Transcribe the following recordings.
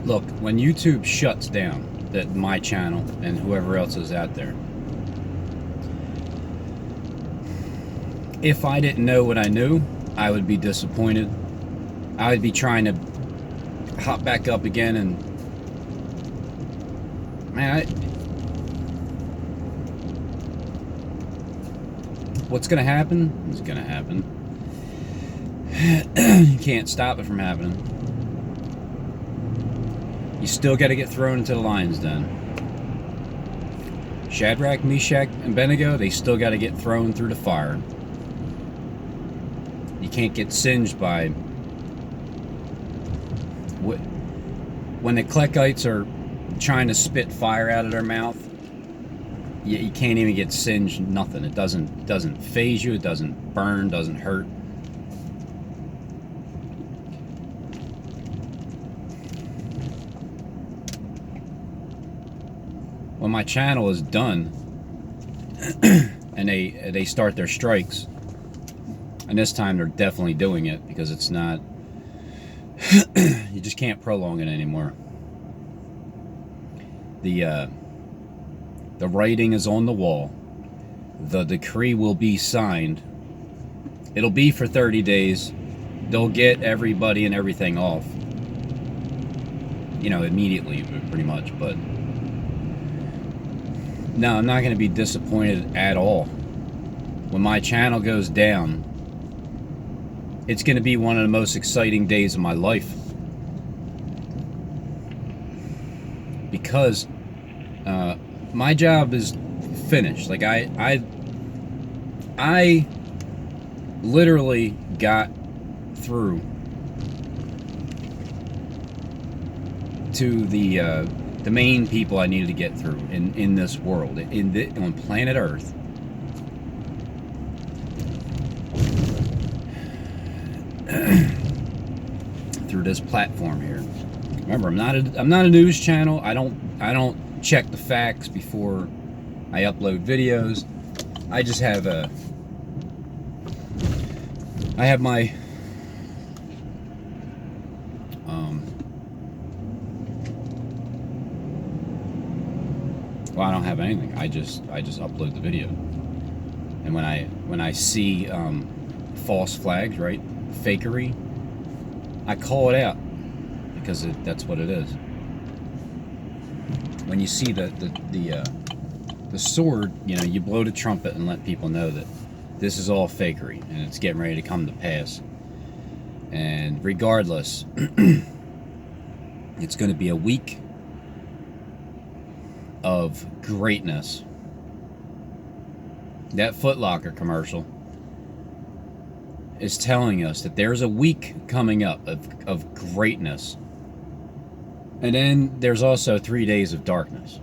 Look, when YouTube shuts down my channel and whoever else is out there, if I didn't know what I knew, I would be disappointed. I would be trying to hop back up again, and man, what's gonna happen is gonna happen. You can't stop it from happening. You still got to get thrown into the lion's den. Shadrach, Meshach, and Abednego, they still got to get thrown through the fire. You can't get singed by... When the Klekites are trying to spit fire out of their mouth, you can't even get singed, nothing. It doesn't phase you, it doesn't burn, doesn't hurt. When my channel is done and they start their strikes, and this time they're definitely doing it because it's not, you just can't prolong it anymore. The writing is on the wall. The decree will be signed. It'll be for 30 days. They'll get everybody and everything off, you know, immediately, pretty much. But no, I'm not going to be disappointed at all. When my channel goes down, it's going to be one of the most exciting days of my life. Because my job is finished. Like I literally got through to the main people I needed to get through in this world, on planet Earth. Through this platform here. Remember, I'm not a news channel. I don't check the facts before I upload videos. I just have my well, I don't have anything. I just upload the video. And when I see false flags, right, fakery, I call it out because that's what it is. When you see the sword, you know, you blow the trumpet and let people know that this is all fakery and it's getting ready to come to pass. And regardless, it's going to be a week of greatness. That Foot Locker commercial is telling us that there's a week coming up of greatness. And then there's also 3 days of darkness.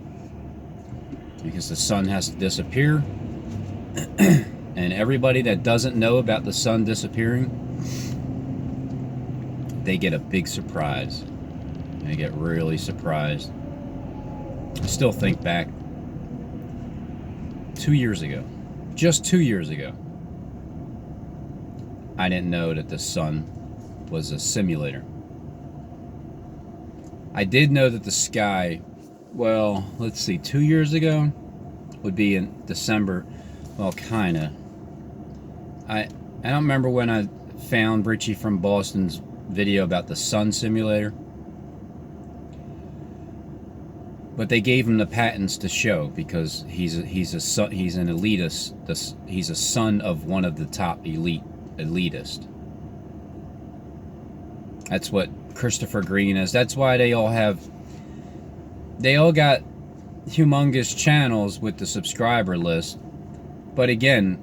Because the sun has to disappear. And everybody that doesn't know about the sun disappearing, they get a big surprise. They get really surprised. I still think back 2 years ago, just 2 years ago, I didn't know that the sun was a simulator. I did know that the sky, well, let's see, 2 years ago would be in December. Well, kinda. I don't remember when I found Richie from Boston's video about the sun simulator. But they gave him the patents to show because he's an elitist. He's a son of one of the top elitist. That's what Christopher Green is. That's why they all got humongous channels with the subscriber list. But again,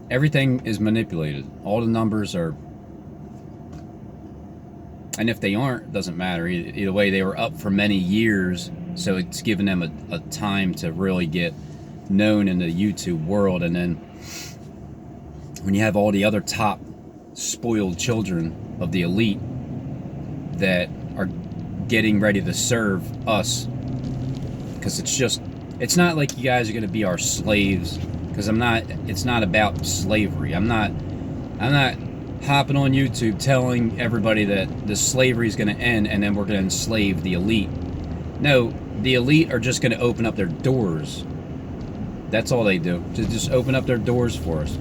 everything is manipulated. All the numbers are, and if they aren't, it doesn't matter. Either way, they were up for many years, so it's given them a time to really get known in the YouTube world. And then when you have all the other top spoiled children of the elite that are getting ready to serve us, because it's not like you guys are going to be our slaves, because it's not about slavery. I'm not hopping on YouTube telling everybody that the slavery is going to end and then we're going to enslave the elite. No, the elite are just going to open up their doors. That's all they do. To just open up their doors for us.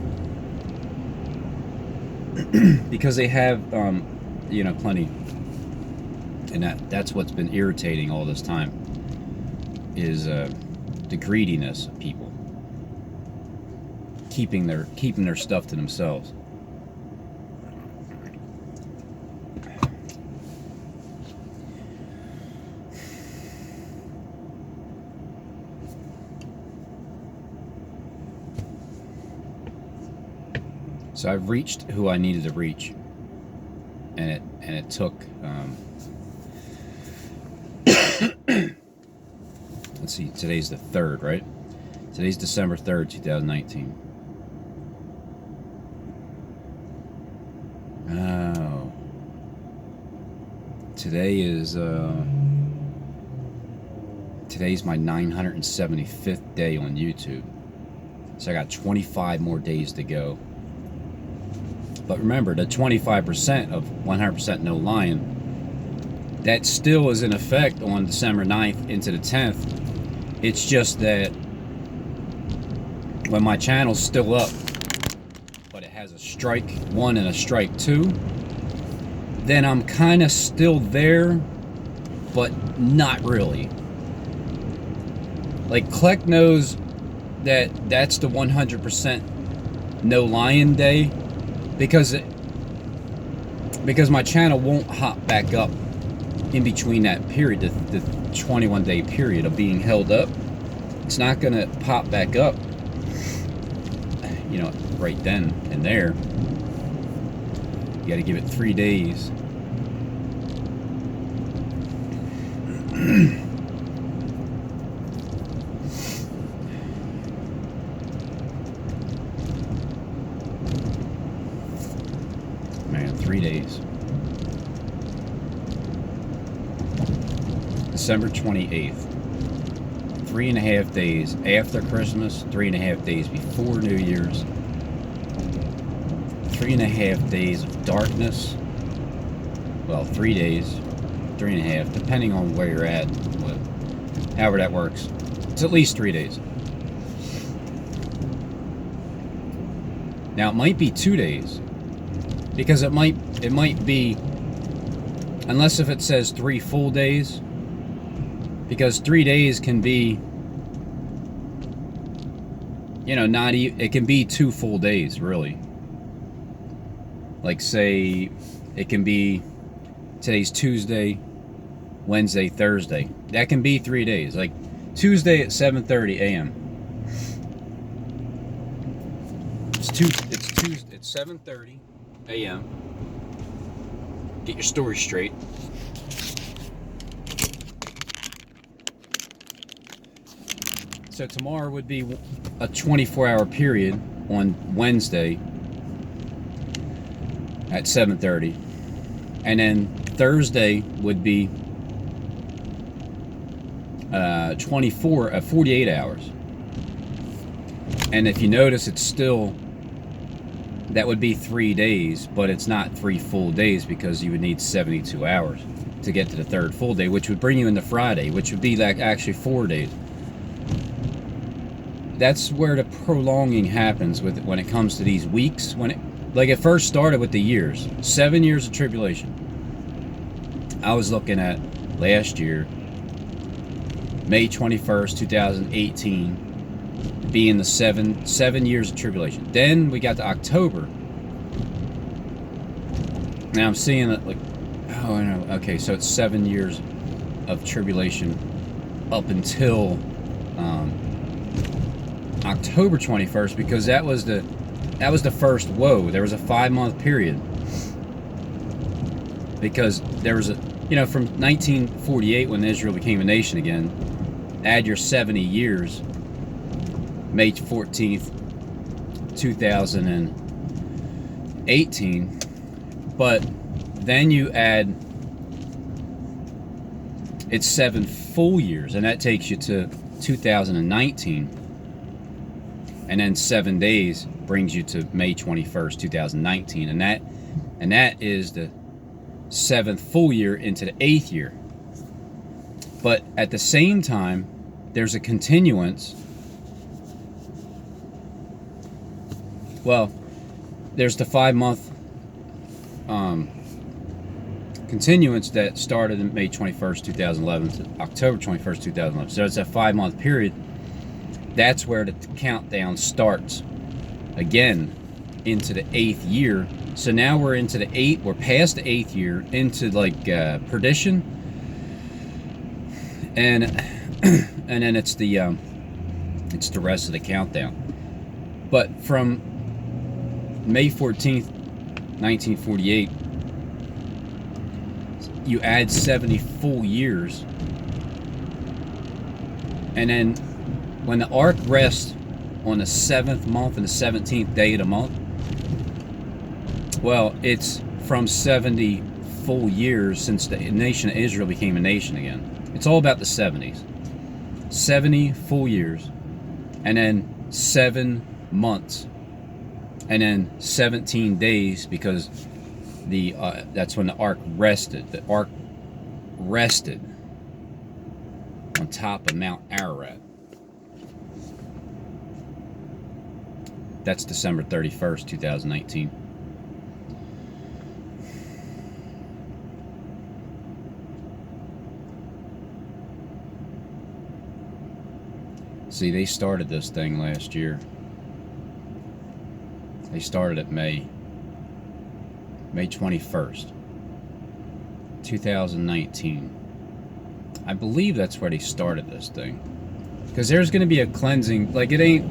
Because they have, plenty. And that's what's been irritating all this time. Is the greediness of people. Keeping their stuff to themselves. So I've reached who I needed to reach, and it took. Let's see. Today's the 3rd, right? Today's December 3rd, 2019. Oh. Today's my 975th day on YouTube. So I got 25 more days to go. But remember, the 25% of 100% no lying, that still is in effect on December 9th into the 10th. It's just that when my channel's still up, but it has a strike 1 and a strike 2, then I'm kind of still there, but not really. Like, Kleck knows that that's the 100% no lying day, because my channel won't hop back up in between that period, the 21-day period of being held up. It's not going to pop back up, right then and there. You got to give it 3 days. Man, 3 days. December 28th. 3.5 days after Christmas, 3.5 days before New Year's. 3.5 days of darkness. Well, 3 days, 3.5, depending on where you're at. However that works. It's at least 3 days. Now it might be 2 days, because it might be, unless if it says 3 full days, because 3 days can be, it can be 2 full days, really. Like, say, it can be, today's Tuesday, Wednesday, Thursday. That can be 3 days. Like, Tuesday at 7:30 a.m. It's Tuesday. It's 7:30 a.m. Get your story straight. So tomorrow would be a 24-hour period on Wednesday at 7:30, and then Thursday would be 48 hours. And if you notice, it's still, that would be 3 days, but it's not 3 full days, because you would need 72 hours to get to the 3rd full day, which would bring you into Friday, which would be like actually 4 days. That's where the prolonging happens when it comes to these weeks. It first started with the years, 7 years of tribulation. I was looking at last year, May 21st, 2018, being the seven years of tribulation. Then we got to October. Now I'm seeing that, like, oh no, okay, so it's 7 years of tribulation up until October 21st, because that was the first woe. There was a 5-month period, because there was from 1948, when Israel became a nation again, add your 70 years, May 14th, 2018, but then you add, it's 7 full years, and that takes you to 2019, and then 7 days brings you to May 21st, 2019, and that is the 7th full year into the 8th year. But at the same time, there's a continuance. Well, there's the 5-month continuance that started in May 21st, 2011 to October 21st, 2011. So it's a 5-month period. That's where the countdown starts again into the 8th year. So now we're into we're past the 8th year, into like perdition, and then it's the rest of the countdown. But from May 14th, 1948, you add 70 full years, and then when the ark rests on the 7th month and the 17th day of the month, well, it's from 70 full years since the nation of Israel became a nation again. It's all about the 70s. 70 full years, and then 7 months, and then 17 days, because that's when the ark rested. The ark rested on top of Mount Ararat. That's December 31st, 2019. See, they started this thing last year. They started at May 21st, 2019. I believe that's where they started this thing. Because there's going to be a cleansing. Like, it ain't...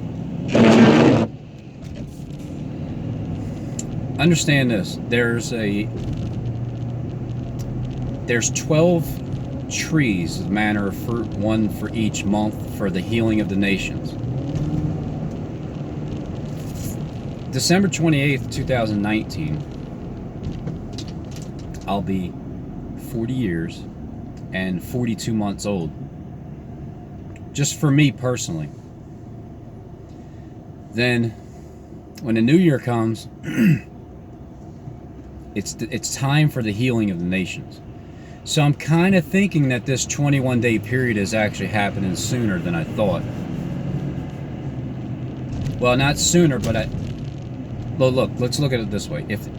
Understand this. There's 12 trees, manner of fruit, one for each month, for the healing of the nations. December 28th, 2019, I'll be 40 years and 42 months old. Just for me personally. Then, when the new year comes, it's time for the healing of the nations. So I'm kind of thinking that this 21-day period is actually happening sooner than I thought. Well, not sooner, but well, look, let's look at it this way. If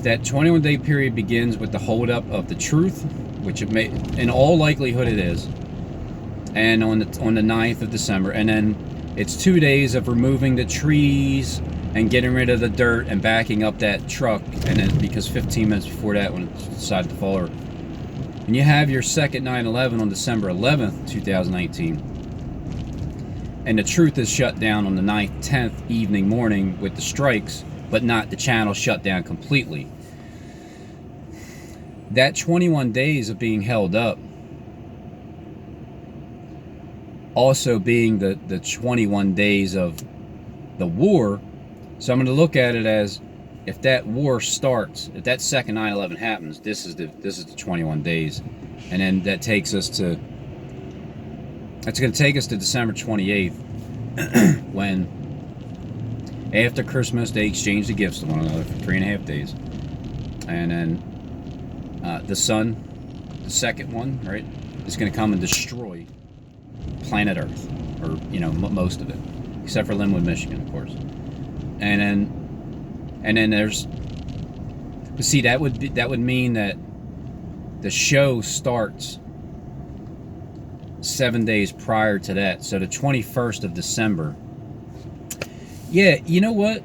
that 21-day period begins with the holdup of the truth, which it may, in all likelihood it is, and on the 9th of December, and then it's 2 days of removing the trees and getting rid of the dirt and backing up that truck, and then because 15 minutes before that, when it decided to fall over, and you have your second 9/11 on December 11th, 2019, and the truth is shut down on the 9th, 10th evening morning with the strikes, but not the channel shut down completely. That 21 days of being held up, also being the 21 days of the war. So I'm going to look at it as, if that war starts, if that second 9/11 happens, this is the 21 days, and then that's going to take us to December 28th, when after Christmas they exchange the gifts to one another for 3.5 days, and then the sun, the second one, right, is going to come and destroy planet Earth, or most of it, except for Linwood, Michigan, of course. And then there's, see, that would mean that the show starts 7 days prior to that, so the 21st of December. Yeah, you know what?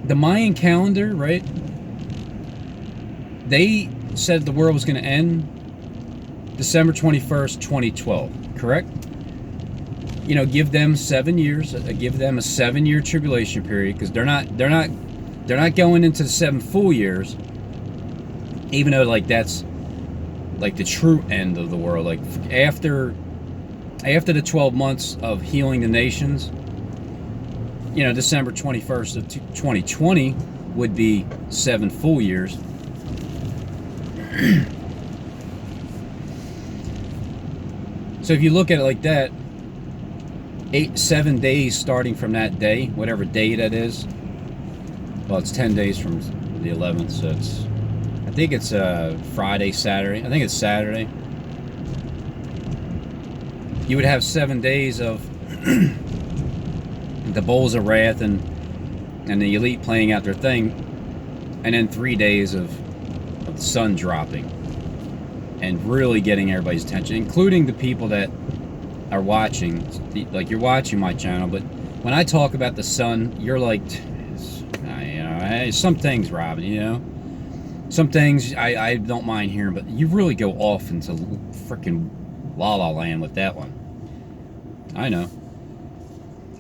The Mayan calendar, right? They said the world was going to end December 21st, 2012, correct? Give them 7 years. Give them a 7-year tribulation period, because they're not going into the 7 full years, even though that's like the true end of the world. Like after the 12 months of healing the nations, December 21st of 2020 would be 7 full years. So if you look at it like that, 7 days starting from that day, whatever day that is, Well, it's 10 days from the 11th, so it's, I think it's Friday, Saturday. I think it's Saturday. You would have 7 days of the Bowls of Wrath and the Elite playing out their thing, and then 3 days of the sun dropping and really getting everybody's attention, including the people that are watching. Like, you're watching my channel, but when I talk about the sun, you're like, you know, some things, Robin, you know, some things I don't mind hearing, but you really go off into freaking La La Land with that one. I know.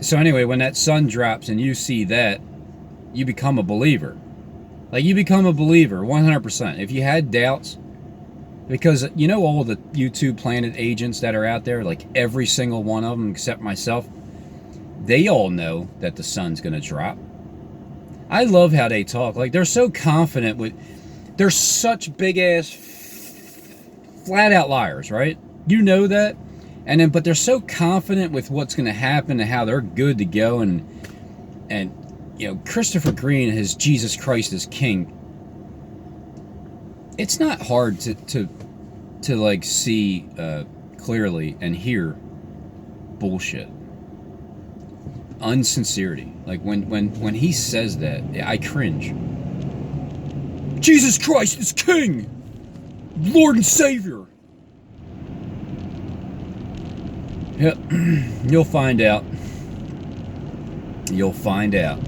So anyway, when that sun drops and you see that, you become a believer. Like, you become a believer 100%. If you had doubts, because you know all the YouTube Planet agents that are out there, like every single one of them except myself, they all know that the sun's going to drop. I love how they talk. Like, they're so confident with, they're such big ass flat out liars, right? You know that? And then, but they're so confident with what's going to happen and how they're good to go. And you know, Christopher Green, his Jesus Christ is King. It's not hard to like see clearly and hear bullshit, unsincerity. Like when he says that, I cringe. Jesus Christ is King, Lord and Savior. Yep, you'll find out. You'll find out.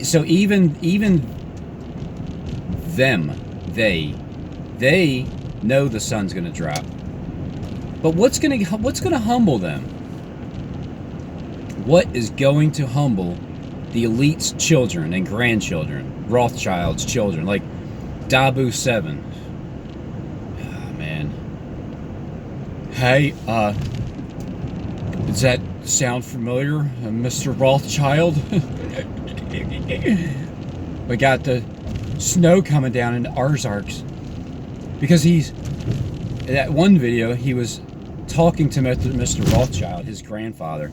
So even them, they know the sun's going to drop. But what's going to humble them? What is going to humble the elite's children and grandchildren, Rothschild's children, like Dabu 7? Oh, man. Hey, does that sound familiar, Mr. Rothschild? We got the snow coming down in Ozarks because he's, in that one video, he was talking to Mr. Rothschild, his grandfather.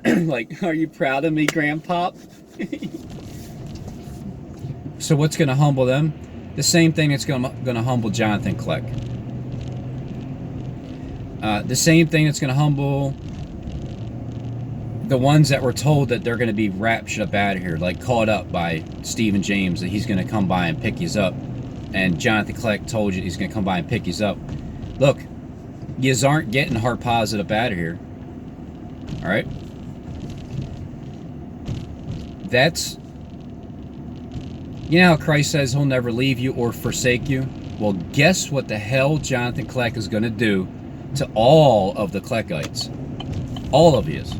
Like, are you proud of me, Grandpop? So what's going to humble them? The same thing that's going to humble Jonathan Kleck. The same thing that's going to humble the ones that were told that they're going to be raptured up out of here, like caught up by Stephen James, that he's going to come by and pick you up. And Jonathan Kleck told you he's going to come by and pick you up. Look, yous aren't getting harpazzed up out of here. Alright? That's, you know how Christ says he'll never leave you or forsake you? Well, guess what the hell Jonathan Kleck is going to do to all of the Kleckites? All of yous.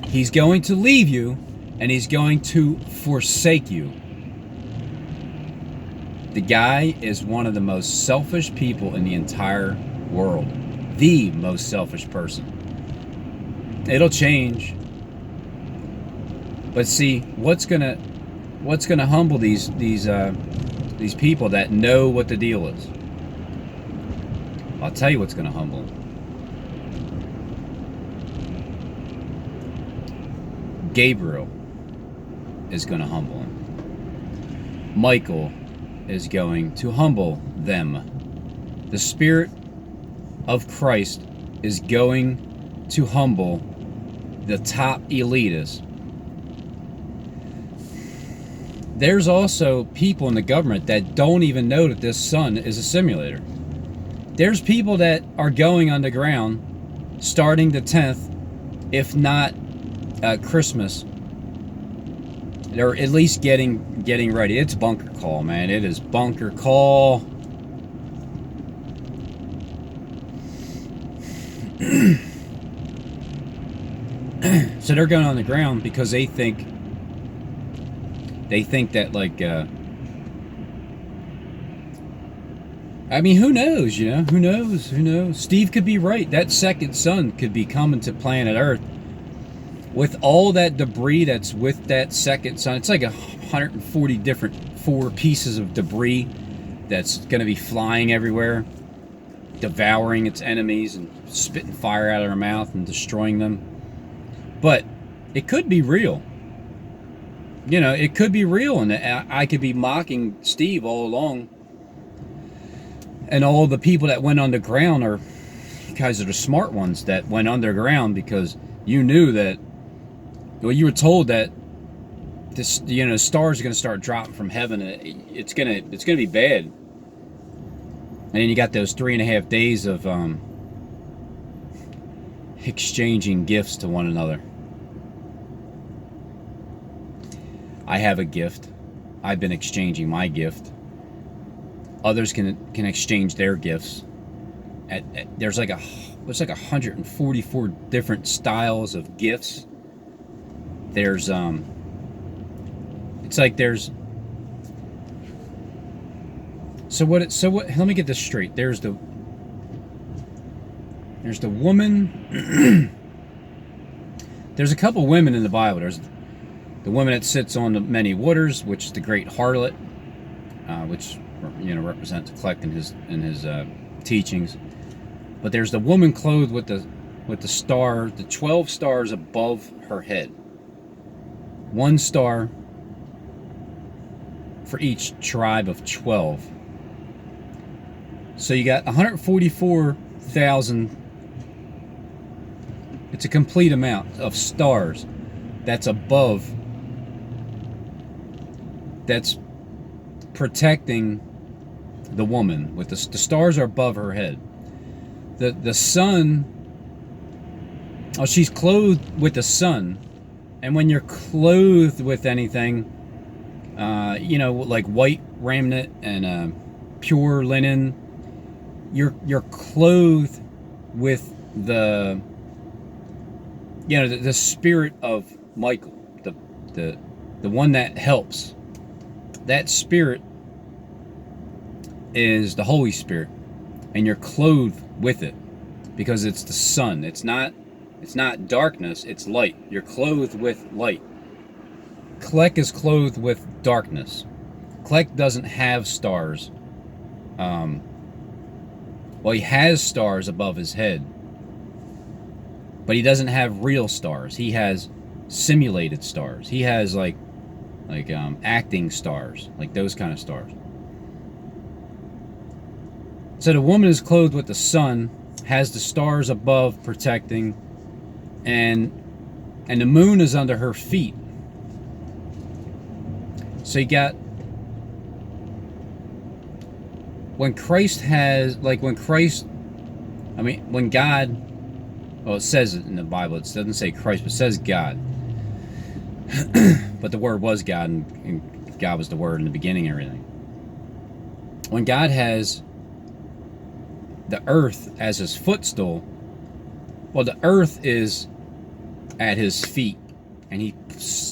He's going to leave you, and he's going to forsake you. The guy is one of the most selfish people in the entire world. The most selfish person. It'll change. But see, what's gonna humble these people that know what the deal is? I'll tell you what's gonna humble them. Gabriel is going to humble him. Michael is going to humble them. The Spirit of Christ is going to humble the top elitists. There's also people in the government that don't even know that this sun is a simulator. There's people that are going underground starting the 10th, if not Christmas. They're at least getting ready. It's bunker call, man. It is bunker call. So they're going on the ground because they think that, like, I mean, who knows, you know? Who knows? Steve could be right. That second sun could be coming to planet Earth. With all that debris that's with that second sun, it's like 140 different 4 pieces of debris that's going to be flying everywhere, devouring its enemies and spitting fire out of their mouth and destroying them. But it could be real. you know, it could be real, and I could be mocking Steve all along. And all the people that went underground are guys are the smart ones that went underground, because you knew that, well, you were told that this, you know, stars are going to start dropping from heaven. And it's gonna be bad. And then you got those 3.5 days of exchanging gifts to one another. I have a gift. I've been exchanging my gift. Others can exchange their gifts. There's like 144 different styles of gifts. There's it's like there's so what let me get this straight. There's the woman. There's a couple women in the Bible. There's the woman that sits on the many waters, which is the great harlot, which, you know, represents Kleck in his teachings. But there's the woman clothed with the star, the 12 stars above her head. One star for each tribe of 12. So you got 144,000. It's a complete amount of stars that's above, that's protecting the woman. With the stars are above her head. The sun, oh, she's clothed with the sun. And when you're clothed with anything, you know, like white raiment and pure linen, you're clothed with the, you know, the spirit of Michael, the one that helps. That spirit is the Holy Spirit, and you're clothed with it because it's the sun. It's not darkness, it's light. You're clothed with light. Kleck is clothed with darkness. Kleck doesn't have stars. Well, he has stars above his head, but he doesn't have real stars. He has simulated stars. He has like acting stars, like those kind of stars. So the woman is clothed with the sun, has the stars above protecting, and the moon is under her feet. So you got, when God, well, it says it in the Bible, it doesn't say Christ, but it says God. But the Word was God, and God was the Word in the beginning and everything. When God has the earth as his footstool, well, the earth is at his feet, and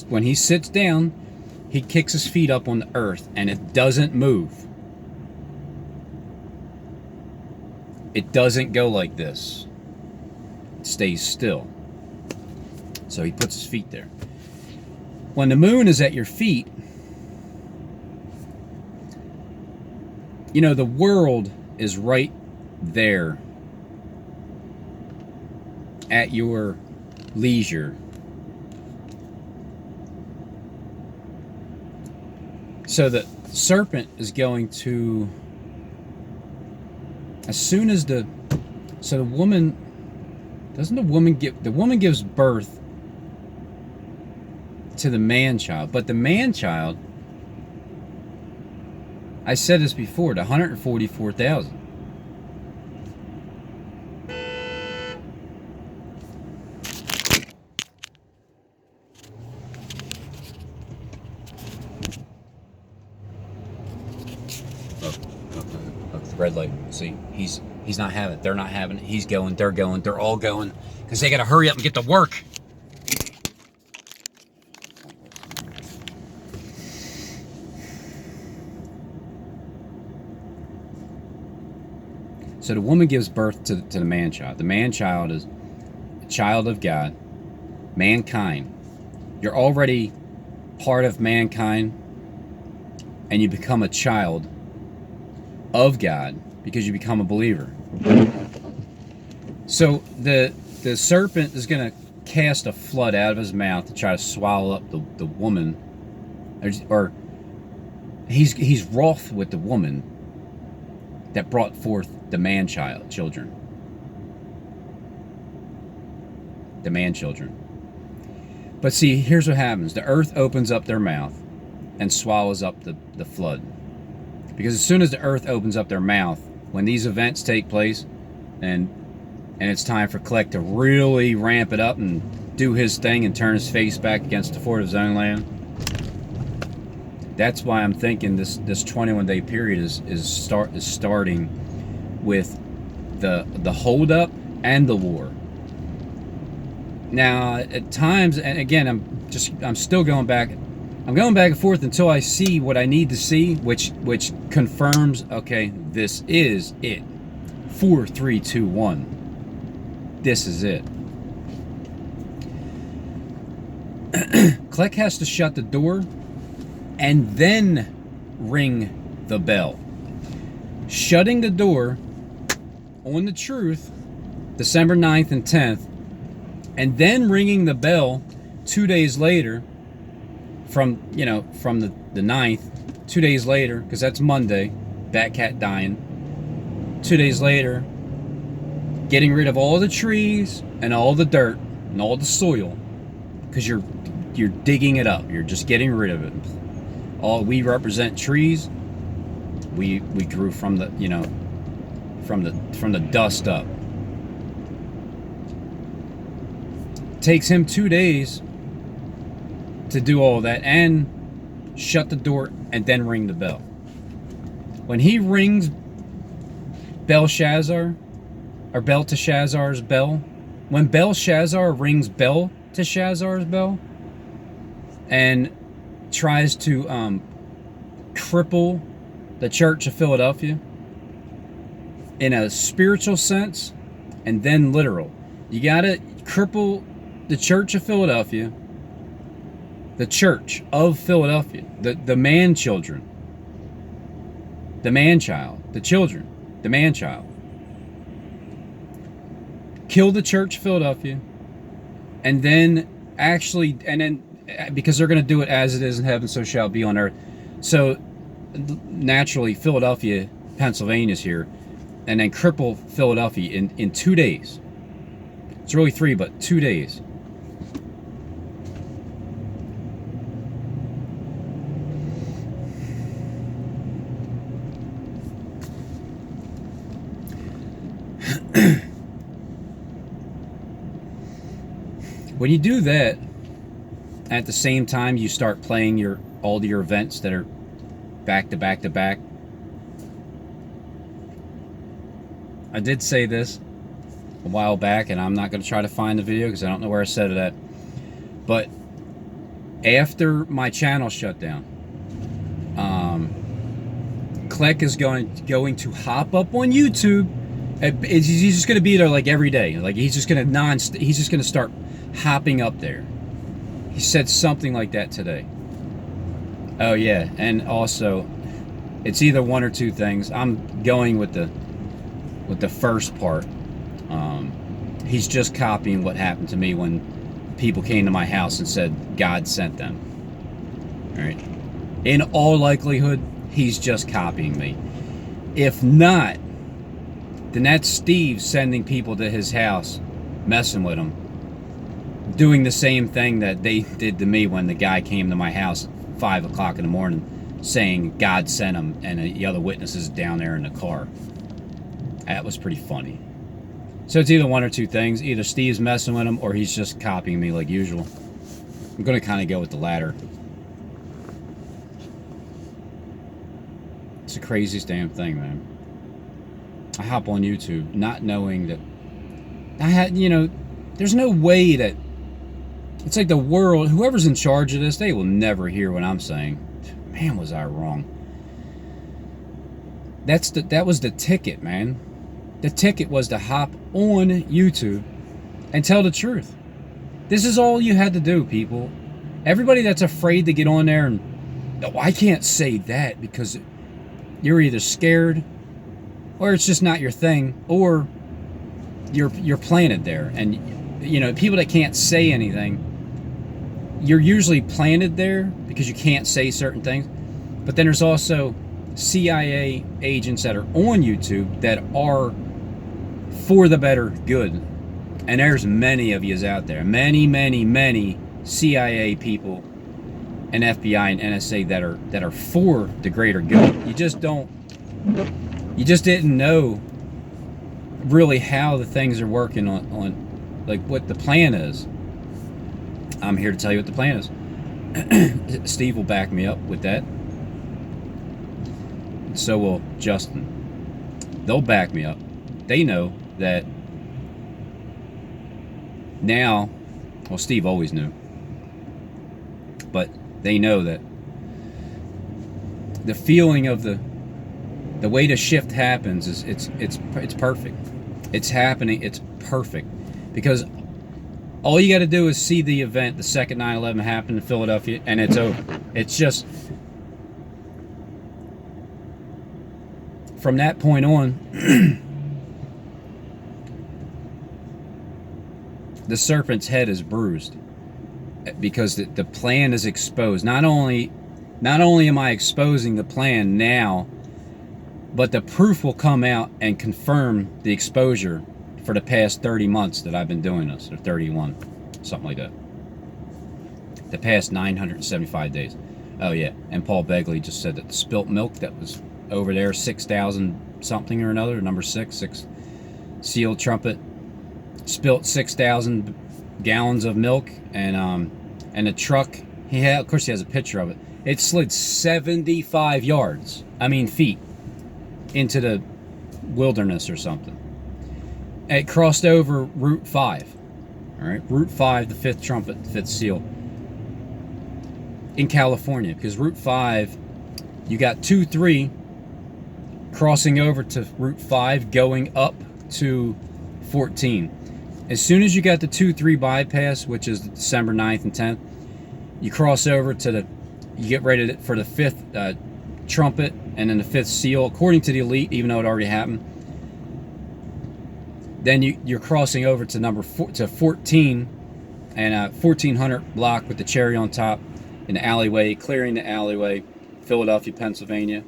when he sits down, he kicks his feet up on the earth, and it doesn't move. It doesn't go like this. It stays still. So he puts his feet there. When the moon is at your feet, you know, the world is right there at your leisure. So the serpent is going to, as soon as the woman gives birth to the man-child, but the man-child, I said this before, the 144,000. Red light. See, he's not having it. They're not having it. He's going. They're going. They're all going because they got to hurry up and get to work. So the woman gives birth to the man-child. The man-child is a child of God, mankind. You're already part of mankind, and you become a child of God because you become a believer. So the serpent is going to cast a flood out of his mouth to try to swallow up the woman or he's wroth with the woman that brought forth the children. The man children. But see, here's what happens. The earth opens up their mouth and swallows up the flood. Because as soon as the earth opens up their mouth, when these events take place, and it's time for Kleck to really ramp it up and do his thing and turn his face back against the fort of his own land, that's why I'm thinking this 21-day period is starting with the holdup and the war. Now, at times, and again, I'm still going back. I'm going back and forth until I see what I need to see, which confirms, okay, this is it. 4, 3, 2, 1. This is it. Kleck has to shut the door and then ring the bell. Shutting the door on the truth, December 9th and 10th, and then ringing the bell 2 days later from the 9th, 2 days later, because that's Monday, Batcat dying. 2 days later, getting rid of all the trees and all the dirt and all the soil, because you're digging it up. You're just getting rid of it. All we represent trees. We grew from the dust up. Takes him 2 days to do all that and shut the door and then ring the bell. When he rings Belshazzar, or Belteshazzar's bell, when Belshazzar rings Belteshazzar's bell and tries to cripple the Church of Philadelphia in a spiritual sense and then literal. You gotta cripple the Church of Philadelphia, the Church of Philadelphia, the man children, the man child, the children, the man child. Kill the Church of Philadelphia, and then because they're going to do it as it is in heaven, so shall it be on earth. So naturally, Philadelphia, Pennsylvania's here, and then cripple Philadelphia in 2 days. It's really 3, but 2 days. When you do that, at the same time you start playing all your events that are back to back to back. I did say this a while back, and I'm not going to try to find the video because I don't know where I said it at. But after my channel shut down, Kleck is going to hop up on YouTube. He's just going to be there like every day. Like he's just going to start hopping up there. He said something like that today. Oh yeah, and also it's either one or two things. I'm going with the first part. He's just copying what happened to me when people came to my house and said God sent them. All right. In all likelihood, he's just copying me. If not, then that's Steve sending people to his house, messing with him, doing the same thing that they did to me when the guy came to my house at 5 o'clock in the morning saying God sent him, and the other witnesses down there in the car. That was pretty funny. So it's either one or two things. Either Steve's messing with him or he's just copying me like usual. I'm going to kind of go with the latter. It's the craziest damn thing, man. I hop on YouTube not knowing that I had, there's no way that it's like the world, whoever's in charge of this, they will never hear what I'm saying. Man, was I wrong. That was the ticket, man. The ticket was to hop on YouTube and tell the truth. This is all you had to do, people. Everybody that's afraid to get on there and, no, I can't say that because you're either scared or it's just not your thing, or you're planted there. And, people that can't say anything, you're usually planted there because you can't say certain things. But then there's also CIA agents that are on YouTube that are for the better good. And there's many of yous out there. Many CIA people and FBI and NSA that are for the greater good. You just didn't know really how the things are working on like what the plan is. I'm here to tell you what the plan is. Steve will back me up with that. So will Justin. They'll back me up. They know that now, well, Steve always knew, but they know that the feeling of the way the shift happens is it's perfect. It's happening. It's perfect because all you got to do is see the event, the second 9/11 happened in Philadelphia, and it's over. It's just from that point on. The serpent's head is bruised because the plan is exposed. Not only am I exposing the plan now, but the proof will come out and confirm the exposure for the past 30 months that I've been doing this, or 31, something like that. The past 975 days. Oh yeah, and Paul Begley just said that the spilt milk that was over there, 6,000 something or another, number 6 sealed trumpet, spilt 6,000 gallons of milk, and the truck he had, of course he has a picture of it, it slid 75 yards, feet, into the wilderness or something. And it crossed over Route 5, all right, Route 5, the 5th trumpet, the 5th seal, in California, because Route 5, you got 2-3 crossing over to Route 5 going up to 14. As soon as you got the 2-3 bypass, which is December 9th and 10th, you cross over to you get ready for the 5th trumpet and then the 5th seal, according to the elite, even though it already happened. Then you're crossing over to to 14 and 1400 block with the cherry on top in the alleyway, clearing the alleyway, Philadelphia, Pennsylvania.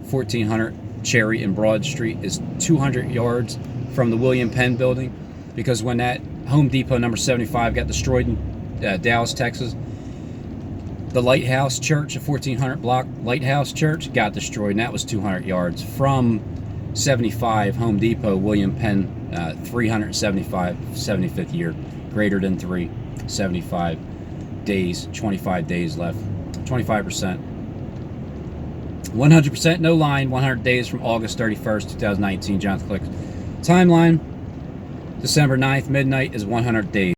1400 Cherry and Broad Street is 200 yards from the William Penn building. Because when that Home Depot number 75 got destroyed in Dallas, Texas, the Lighthouse Church, a 1400 block Lighthouse Church, got destroyed, and that was 200 yards from 75 Home Depot, William Penn, 375, 75th year, greater than 3, 75 days, 25 days left, 25%. 100% no line, 100 days from August 31st, 2019, Jonathan Click. Timeline. December 9th, midnight is 100 days.